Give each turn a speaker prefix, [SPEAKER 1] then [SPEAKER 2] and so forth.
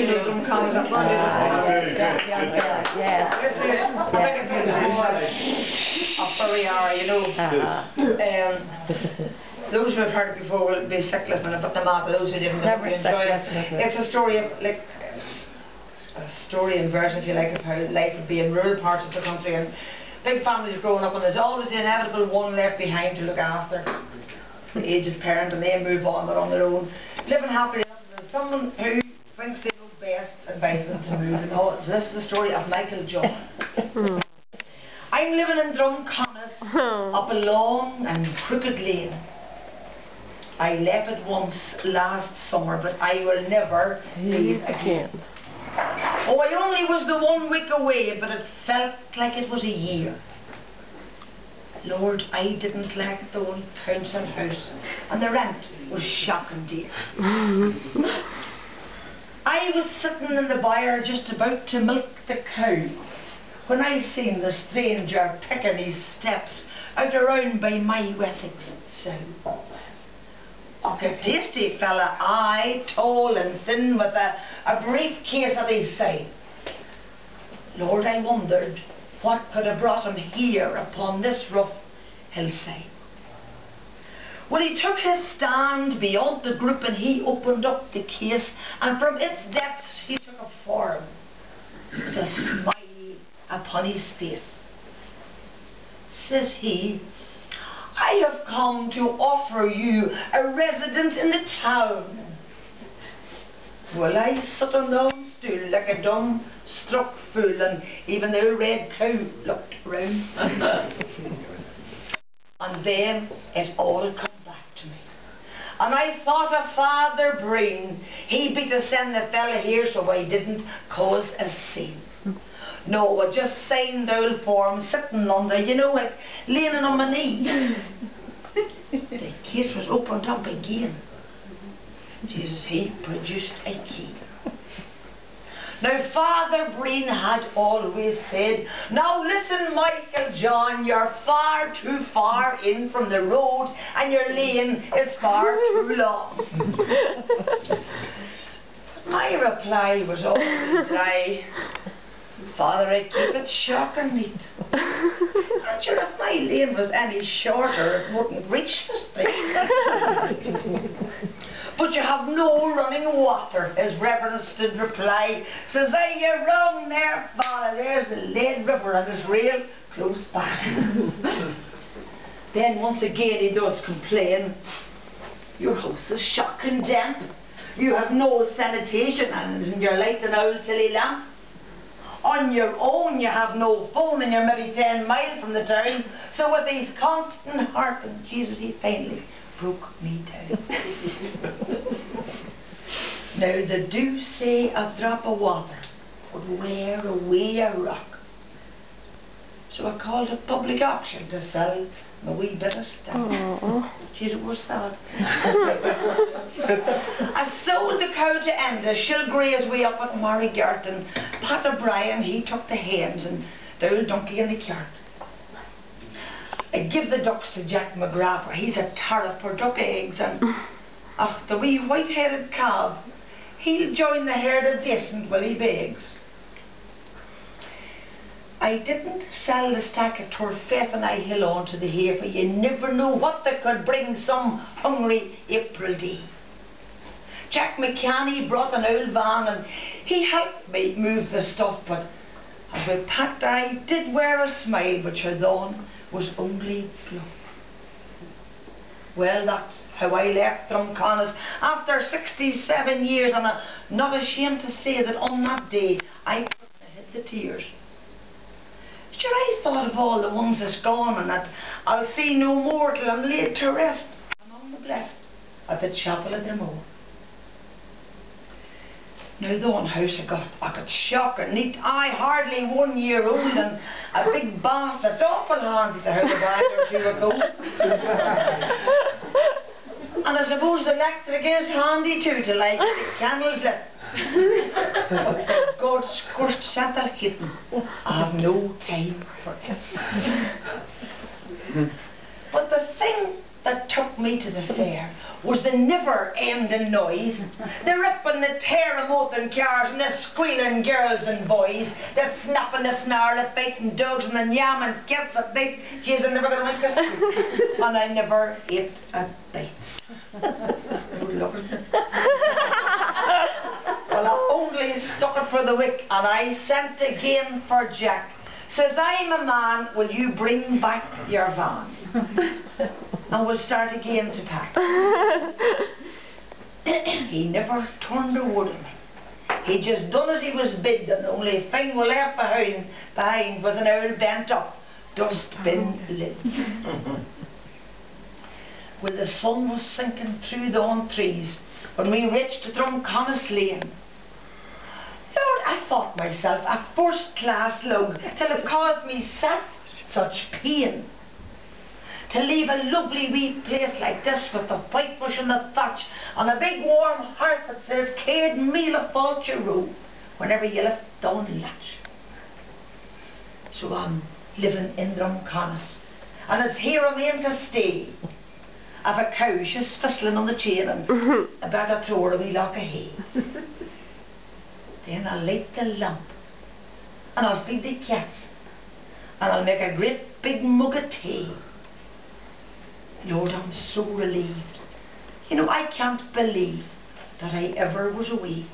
[SPEAKER 1] you know Drumconnas. I'm going to we are, you know. Those who have heard it before will be sick listening, but the map, those who didn't never enjoy it. It's a story of, like, a story in verse, if you like, of how life would be in rural parts of the country, and big families growing up, and there's always the inevitable one left behind to look after the aged parent, and they move on, they're on their own, living happily. There's someone who thinks they know best, advises them to move, and all. So this is the story of Michael John. I'm living in Drumconnas, up a long and crooked lane. I left it once last summer, but I will never leave again. Oh, I only was the 1 week away, but it felt like it was a year. Lord, I didn't like the old council house, and the rent was shocking dear. I was sitting in the byre just about to milk the cow, when I seen the stranger picking his steps out around by my Wessex sow. A tasty fella, aye, tall and thin, with a briefcase at his side. Lord, I wondered what could have brought him here upon this rough hillside. Well, he took his stand beyond the group, and he opened up the case, and from its depths he took a form with a smile upon his face. Says he, I have come to offer you a residence in the town. Well, I sat on the old stool like a dumb struck fool, and even the red cow looked round. And then it all come back to me. And I thought of Father Breen. He be to send the fella here so I didn't cause a scene. No, I just signed the old form, sitting under, you know, like leaning on my knee. The case was opened up again. Jesus, he produced a key. Now, Father Breen had always said, now listen, Michael John, you're far too far in from the road, and your lane is far too long. But my reply was always dry. Father, I keep it shocking neat. And sure, if my lane was any shorter, it wouldn't reach the street. But you have no running water, his reverence did reply. Says I, you're wrong there, Father, there's the Lead River, and it's real close by. Then once again he does complain. Your house is shocking damp. You have no sanitation, and you're lighting an old tilly lamp. On your own you have no phone, and you're maybe 10 miles from the town. So with his constant harping, Jesus, he finally broke me down. Now they do say a drop of water would wear away a rock. So I called a public auction to sell my wee bit of stuff. Jeez, it was sad. I sold the cow to Enda. She'll graze way up at Marigart, and Pat O'Brien, he took the hens, and the old donkey in the cart. I give the ducks to Jack McGrath, for he's a tariff for duck eggs, and the wee white-headed calf, he'll join the herd of decent while he begs. I didn't sell the stack of Torfaith and I hill on to the hay, for you never know what they could bring some hungry April day. Jack McCanny brought an old van, and he helped me move the stuff, but as we packed I did wear a smile, but your dawn was only fluff. Well, that's how I left Drumconnas after 67 years, and I'm not ashamed to say that on that day I couldn't hid the tears. Sure, I thought of all the ones that's gone, and that I'll see no more till I'm laid to rest among the blessed at the chapel of Drumore. Now the one house I got shocking neat. I hardly 1 year old, and a big bath that's awful handy to have a bag or two ago. And I suppose the electric is handy too, to light the candles lit. But God's cursed Santa hidden, I have no time for it. But the thing that took me to the fair was the never-ending noise. The ripping, the tearing motoring cars and the squealing girls and boys, the snapping, the snarl, the fighting dogs and the yamming kids at night. Jeez, I never got away Christmas. And I never ate a bite. Good luck. Well, I only stuck it for the week and I sent again for Jack. Says, I'm a man, will you bring back your van? And we'll start again to pack. He never turned a word on me. He just done as he was bid, and the only thing we left behind was an old bent up dustbin lid. Well, the sun was sinking through the on trees when we reached Drumconnas Lane. Lord, I thought myself a first-class lug till it caused me such pain. To leave a lovely wee place like this with the whitewash and the thatch and a big warm heart that says Cade Mila Fulcher Row whenever you lift down latch. So I'm living in Drumconnas and it's here I'm in to stay. I've a cow, she's whistling on the chain and I better throw her a wee lock of hay. Then I'll light the lamp and I'll feed the cats and I'll make a great big mug of tea. Lord, I'm so relieved. You know, I can't believe that I ever was away.